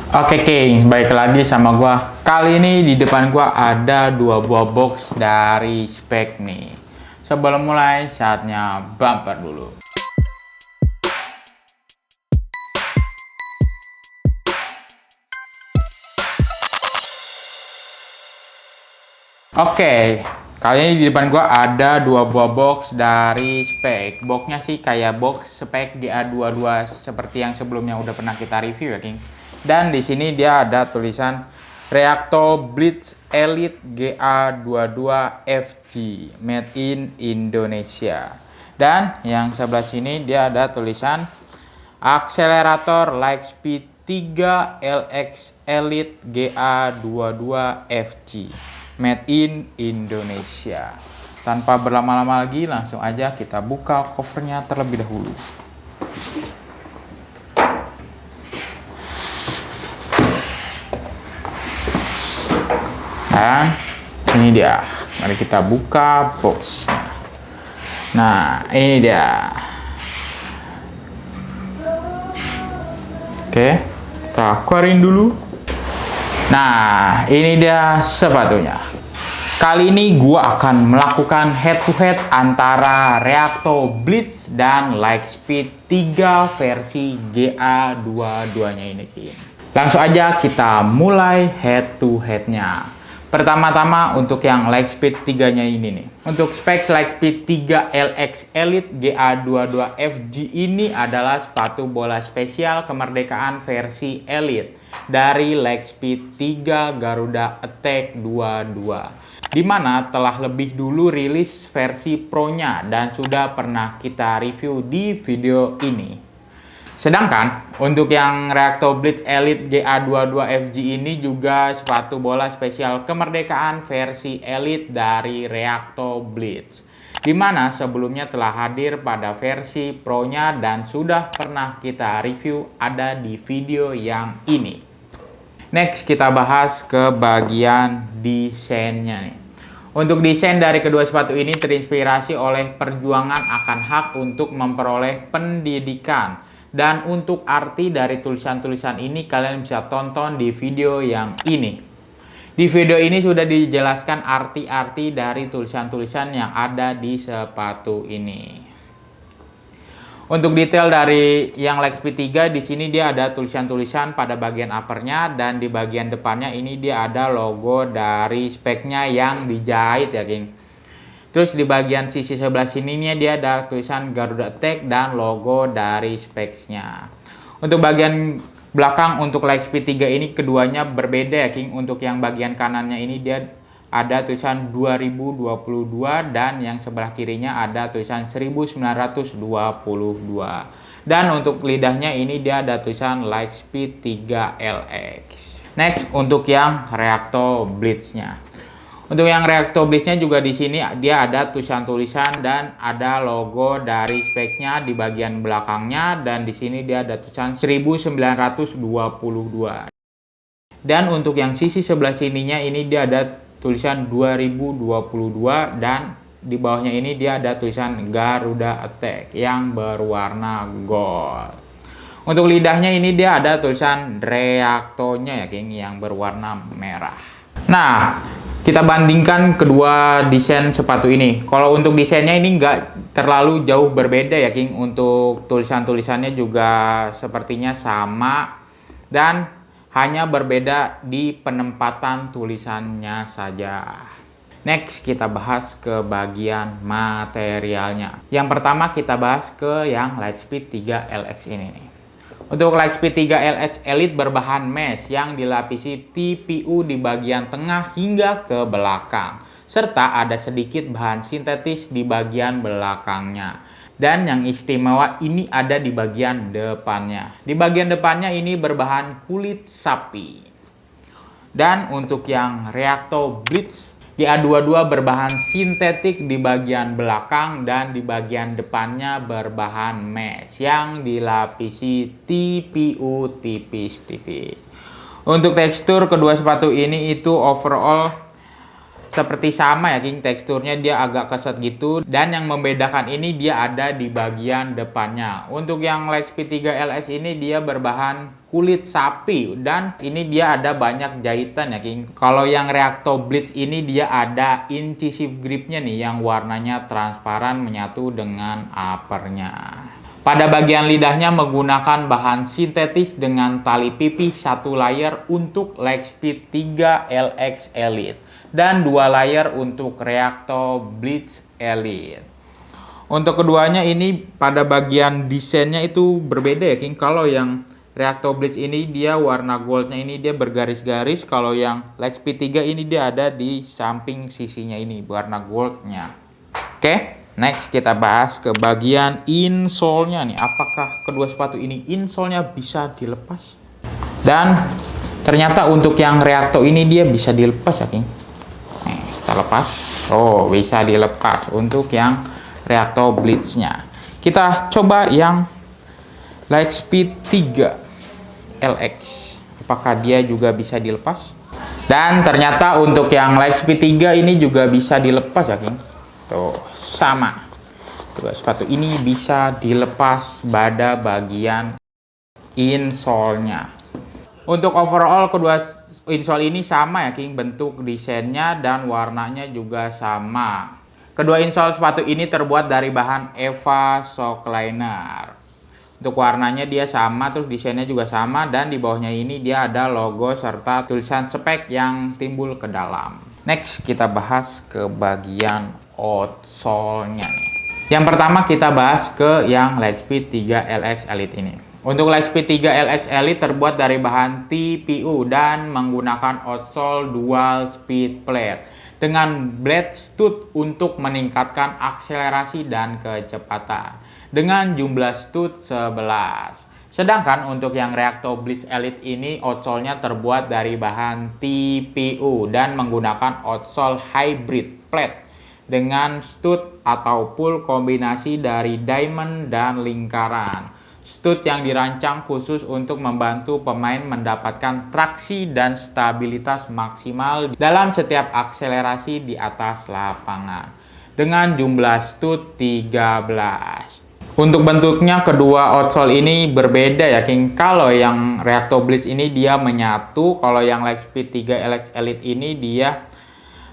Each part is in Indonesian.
Oke King, baik lagi sama gua. Kali ini di depan gua ada dua buah box dari Speck nih. Sebelum mulai, saatnya bumper dulu. Oke, kali ini di depan gua ada dua buah box dari Speck. Boxnya sih kayak box Speck GA22 seperti yang sebelumnya udah pernah kita review ya King. Dan di sini dia ada tulisan Reacto Blitz Elite GA22 FG Made in Indonesia. Dan yang sebelah sini dia ada tulisan akselerator Lightspeed 3 LX Elite GA22 FG Made in Indonesia. Tanpa berlama-lama lagi, langsung aja kita buka covernya terlebih dahulu. Dan ini dia, mari kita buka boxnya. Nah, ini dia. Oke, kita keluarin dulu. Nah, ini dia sepatunya. Kali ini gua akan melakukan head to head antara Reacto Blitz dan Lightspeed 3 versi GA22-nya ini. Langsung aja kita mulai head to headnya. Pertama-tama untuk yang Lightspeed 3-nya ini nih. Untuk spek Lightspeed 3 LX Elite GA22 FG ini adalah sepatu bola spesial kemerdekaan versi Elite dari Lightspeed 3 Garuda Attack 22. Dimana telah lebih dulu rilis versi Pro-nya dan sudah pernah kita review di video ini. Sedangkan untuk yang Reacto Blitz Elite GA22 FG ini juga sepatu bola spesial kemerdekaan versi Elite dari Reacto Blitz, dimana sebelumnya telah hadir pada versi Pro-nya dan sudah pernah kita review ada di video yang ini. Next kita bahas ke bagian desainnya nih. Untuk desain dari kedua sepatu ini terinspirasi oleh perjuangan akan hak untuk memperoleh pendidikan. Dan untuk arti dari tulisan-tulisan ini kalian bisa tonton di video yang ini. Di video ini sudah dijelaskan arti-arti dari tulisan-tulisan yang ada di sepatu ini. Untuk detail dari yang Lightspeed 3 di sini dia ada tulisan-tulisan pada bagian uppernya dan di bagian depannya ini dia ada logo dari speknya yang dijahit ya King. Terus di bagian sisi sebelah sininya dia ada tulisan Garuda Attack dan logo dari speksnya. Untuk bagian belakang untuk Lightspeed 3 ini keduanya berbeda ya King. Untuk yang bagian kanannya ini dia ada tulisan 2022 dan yang sebelah kirinya ada tulisan 1922. Dan untuk lidahnya ini dia ada tulisan Lightspeed 3 LX. Next untuk yang Reacto Blitz-nya. Untuk yang Reacto Blitz-nya juga di sini dia ada tulisan-tulisan dan ada logo dari speknya di bagian belakangnya dan di sini dia ada tulisan 1922. Dan untuk yang sisi sebelah sininya ini dia ada tulisan 2022 dan di bawahnya ini dia ada tulisan Garuda Attack yang berwarna gold. Untuk lidahnya ini dia ada tulisan Reacto-nya ya King yang berwarna merah. Nah, kita bandingkan kedua desain sepatu ini. Kalau untuk desainnya ini nggak terlalu jauh berbeda ya King. Untuk tulisan-tulisannya juga sepertinya sama dan hanya berbeda di penempatan tulisannya saja. Next kita bahas ke bagian materialnya. Yang pertama kita bahas ke yang Lightspeed 3 LX ini nih. Untuk Lightspeed 3 LX Elite berbahan mesh yang dilapisi TPU di bagian tengah hingga ke belakang. Serta ada sedikit bahan sintetis di bagian belakangnya. Dan yang istimewa ini ada di bagian depannya. Di bagian depannya ini berbahan kulit sapi. Dan untuk yang Reacto Blitz GA22 berbahan sintetik di bagian belakang dan di bagian depannya berbahan mesh yang dilapisi TPU tipis-tipis. Untuk tekstur kedua sepatu ini itu overall seperti sama ya King, teksturnya dia agak keset gitu, dan yang membedakan ini dia ada di bagian depannya. Untuk yang Lightspeed 3 LX ini dia berbahan kulit sapi, dan ini dia ada banyak jahitan ya King. Kalau yang Reacto Blitz ini dia ada incisive gripnya nih yang warnanya transparan menyatu dengan uppernya. Pada bagian lidahnya menggunakan bahan sintetis dengan tali pipi 1 layer untuk Lightspeed 3 LX Elite dan 2 layer untuk Reacto Blitz Elite. Untuk keduanya ini pada bagian desainnya itu berbeda ya King. Kalau yang Reacto Blitz ini dia warna goldnya ini dia bergaris-garis. Kalau yang Lightspeed 3 ini dia ada di samping sisinya ini warna goldnya. Oke. Next kita bahas ke bagian insole-nya nih. Apakah kedua sepatu ini insole-nya bisa dilepas? Dan ternyata untuk yang Reacto ini dia bisa dilepas ya King. Nih, kita lepas. Oh, bisa dilepas untuk yang Reacto Blitz-nya. Kita coba yang Lightspeed 3 LX. Apakah dia juga bisa dilepas? Dan ternyata untuk yang Lightspeed 3 ini juga bisa dilepas ya King. Tuh, sama. Kedua sepatu ini bisa dilepas pada bagian insole-nya. Untuk overall kedua insole ini sama ya King, bentuk desainnya dan warnanya juga sama. Kedua insole sepatu ini terbuat dari bahan EVA Shockliner. Untuk warnanya dia sama, terus desainnya juga sama, dan di bawahnya ini dia ada logo serta tulisan spek yang timbul ke dalam. Next kita bahas ke bagian outsole-nya. Yang pertama kita bahas ke yang Lightspeed 3 LX Elite ini. Untuk Lightspeed 3 LX Elite terbuat dari bahan TPU dan menggunakan outsole dual speed plate dengan blade stud untuk meningkatkan akselerasi dan kecepatan dengan jumlah stud 11. Sedangkan untuk yang Reacto Blitz Elite ini outsole-nya terbuat dari bahan TPU dan menggunakan outsole hybrid plate dengan stud atau pull kombinasi dari diamond dan lingkaran. Stud yang dirancang khusus untuk membantu pemain mendapatkan traksi dan stabilitas maksimal dalam setiap akselerasi di atas lapangan dengan jumlah stud 13. Untuk bentuknya kedua outsole ini berbeda ya King. Kalau yang Reacto Blitz ini dia menyatu, kalau yang Lightspeed 3 LX Elite ini dia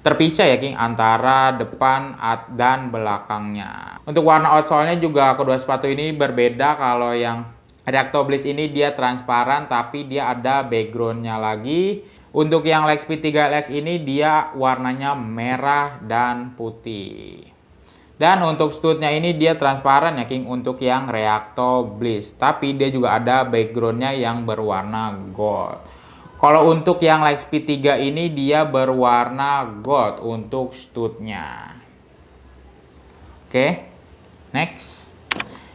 terpisah ya King antara depan dan belakangnya. Untuk warna outsole-nya juga kedua sepatu ini berbeda. Kalau yang Reacto Blitz ini dia transparan tapi dia ada background-nya lagi. Untuk yang Lightspeed 3 LX ini dia warnanya merah dan putih. Dan untuk stud-nya ini dia transparan ya King untuk yang Reacto Blitz, tapi dia juga ada background-nya yang berwarna gold. Kalau untuk yang Lightspeed 3 ini dia berwarna gold untuk stud-nya. Oke, next.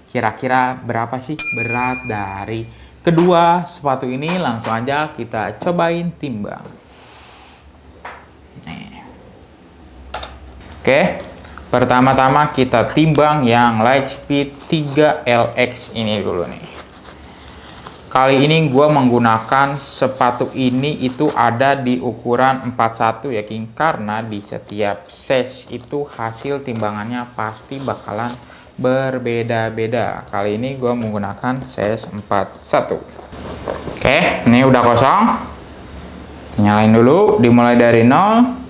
Kira-kira berapa sih berat dari kedua sepatu ini? Langsung aja kita cobain timbang. Nih. Oke, pertama-tama kita timbang yang Lightspeed 3 LX ini dulu nih. Kali ini gue menggunakan sepatu ini itu ada di ukuran 41 ya King, karena di setiap size itu hasil timbangannya pasti bakalan berbeda-beda. Kali ini gue menggunakan size 41. Oke, ini udah kosong. Nyalain dulu, dimulai dari 0.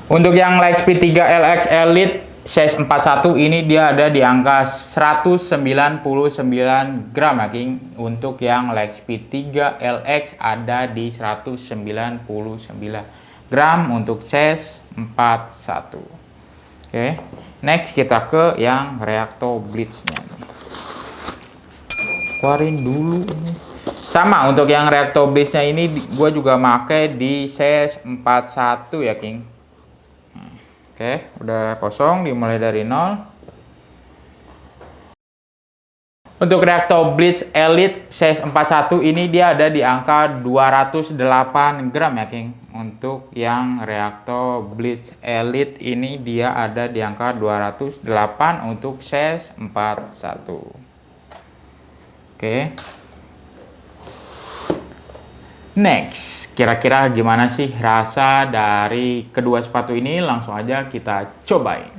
Untuk yang Lightspeed 3 LX Elite size 41 ini dia ada di angka 199 gram ya King. Untuk yang Lightspeed 3 LX ada di 199 gram untuk size 41. Oke, next kita ke yang Reacto Blitz-nya. Keluarin dulu. Sama untuk yang Reacto Blitz-nya ini gue juga pakai di size 41 ya King. Oke, udah kosong, dimulai dari 0. Untuk Reacto Blitz Elite size 41 ini dia ada di angka 208 gram ya King. Untuk yang Reacto Blitz Elite ini dia ada di angka 208 untuk size 41. Oke. Next, kira-kira gimana sih rasa dari kedua sepatu ini? Langsung aja kita cobain.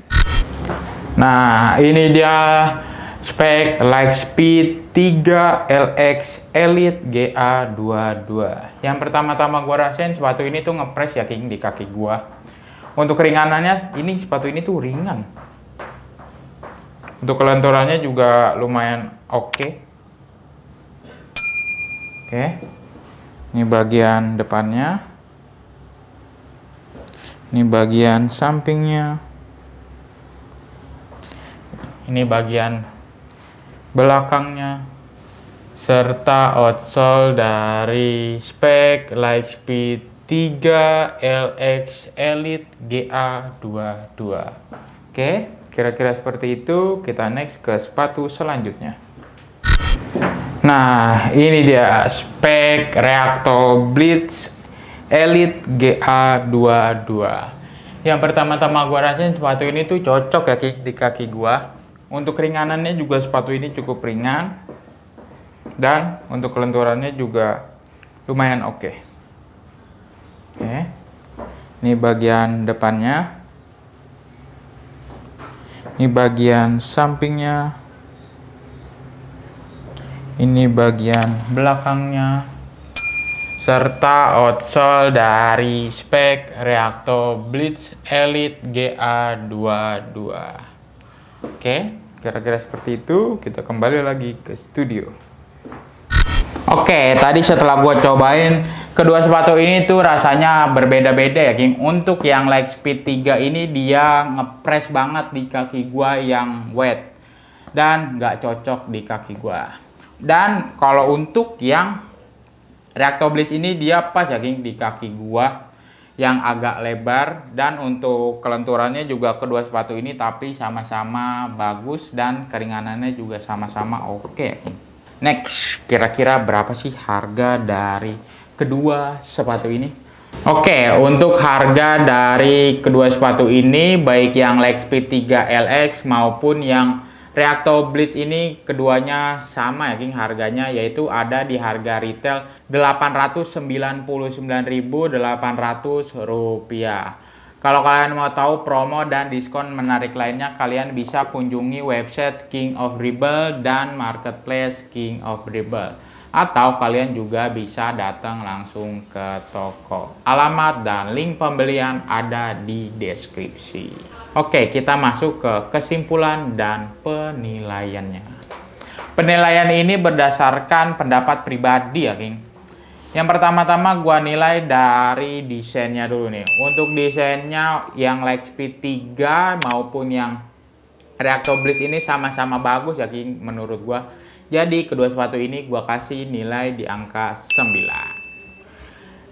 Nah, ini dia spek Lightspeed 3 LX Elite GA22. Yang pertama-tama gua rasain sepatu ini tuh ngepres ya King di kaki gua. Untuk keringanannya, ini sepatu ini tuh ringan. Untuk kelenturannya juga lumayan oke. Oke. Ini bagian depannya. Ini bagian sampingnya. Ini bagian belakangnya. Serta outsole dari spek Lightspeed 3 LX Elite GA22. Oke, kira-kira seperti itu. Kita next ke sepatu selanjutnya. Nah, ini dia spek Reacto Blitz Elite GA22. Yang pertama-tama gua rasain sepatu ini tuh cocok ya di kaki gua. Untuk keringanannya juga sepatu ini cukup ringan. Dan untuk kelenturannya juga lumayan oke. Oke. Ini bagian depannya. Ini bagian sampingnya. Ini bagian belakangnya, serta outsole dari spek Reacto Blitz Elite GA22. Oke, kira-kira seperti itu. Kita kembali lagi ke studio. Oke, tadi setelah gua cobain kedua sepatu ini tuh rasanya berbeda-beda ya King. Untuk yang Lightspeed 3 ini dia ngepres banget di kaki gua yang wet dan nggak cocok di kaki gua. Dan kalau untuk yang Reacto Blitz ini dia pas ya King di kaki gua yang agak lebar. Dan untuk kelenturannya juga kedua sepatu ini tapi sama-sama bagus dan keringanannya juga sama-sama oke. Next, kira-kira berapa sih harga dari kedua sepatu ini? Oke, untuk harga dari kedua sepatu ini baik yang Lightspeed 3 LX maupun yang Reacto Blitz ini keduanya sama ya King harganya, yaitu ada di harga retail Rp899.800. Kalau kalian mau tahu promo dan diskon menarik lainnya, kalian bisa kunjungi website King of Dribble dan marketplace King of Dribble. Atau kalian juga bisa datang langsung ke toko. Alamat dan link pembelian ada di deskripsi. Oke, kita masuk ke kesimpulan dan penilaiannya. Penilaian ini berdasarkan pendapat pribadi ya King. Yang pertama-tama gua nilai dari desainnya dulu nih. Untuk desainnya yang Lightspeed 3 maupun yang Reacto Blitz ini sama-sama bagus ya King menurut gua. Jadi kedua sepatu ini gua kasih nilai di angka 9.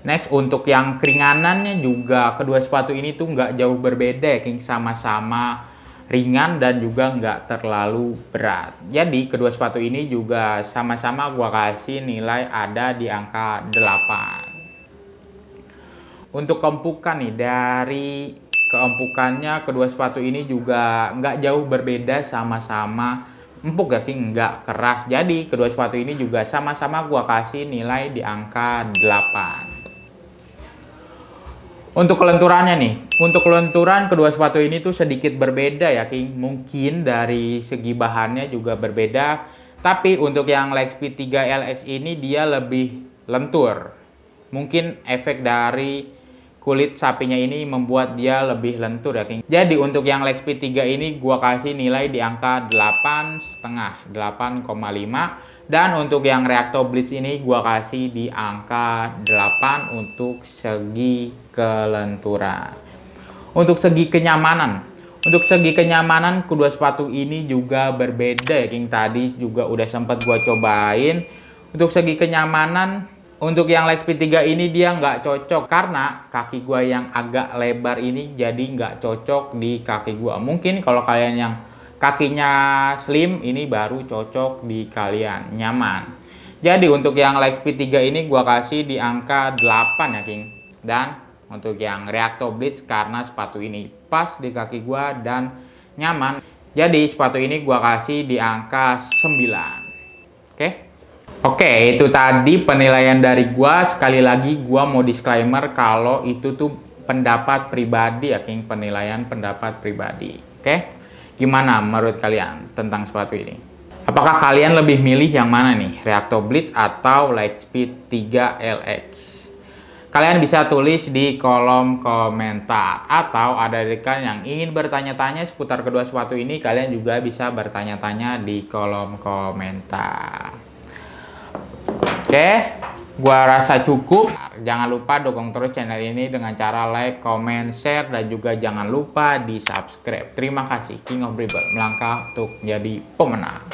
Next, untuk yang keringanannya juga kedua sepatu ini tuh nggak jauh berbeda ya King, sama-sama ringan dan juga nggak terlalu berat. Jadi kedua sepatu ini juga sama-sama gua kasih nilai ada di angka 8. Untuk keempukan nih, dari keempukannya kedua sepatu ini juga nggak jauh berbeda, sama-sama empuk ya King, nggak keras. Jadi kedua sepatu ini juga sama-sama gua kasih nilai di angka 8. Untuk kelenturannya nih, untuk kelenturan kedua sepatu ini tuh sedikit berbeda ya King. Mungkin dari segi bahannya juga berbeda. Tapi untuk yang Lightspeed 3 LX ini dia lebih lentur. Mungkin efek dari kulit sapinya ini membuat dia lebih lentur ya King. Jadi untuk yang Lightspeed 3 ini gua kasih nilai di angka 8,5, 8,5. Dan untuk yang Reacto Blitz ini gua kasih di angka 8 untuk segi kelenturan. Untuk segi kenyamanan. Untuk segi kenyamanan kedua sepatu ini juga berbeda ya King. Tadi juga udah sempat gua cobain. Untuk segi kenyamanan, untuk yang Lightspeed 3 ini dia nggak cocok karena kaki gua yang agak lebar ini jadi nggak cocok di kaki gua. Mungkin kalau kalian yang kakinya slim ini baru cocok di kalian, nyaman. Jadi untuk yang Lightspeed 3 ini gua kasih di angka 8 ya King. Dan untuk yang Reacto Blitz karena sepatu ini pas di kaki gua dan nyaman, jadi sepatu ini gua kasih di angka 9. Oke. Oke, itu tadi penilaian dari gua. Sekali lagi gua mau disclaimer kalau itu tuh pendapat pribadi ya, King. Penilaian pendapat pribadi. Oke? Gimana menurut kalian tentang sepatu ini? Apakah kalian lebih milih yang mana nih? Reacto Blitz atau Lightspeed 3 LX? Kalian bisa tulis di kolom komentar. Atau ada rekan yang ingin bertanya-tanya seputar kedua sepatu ini, kalian juga bisa bertanya-tanya di kolom komentar. Oke, gua rasa cukup. Jangan lupa dukung terus channel ini dengan cara like, comment, share, dan juga jangan lupa di subscribe. Terima kasih. King of Dribble melangkah untuk menjadi pemenang.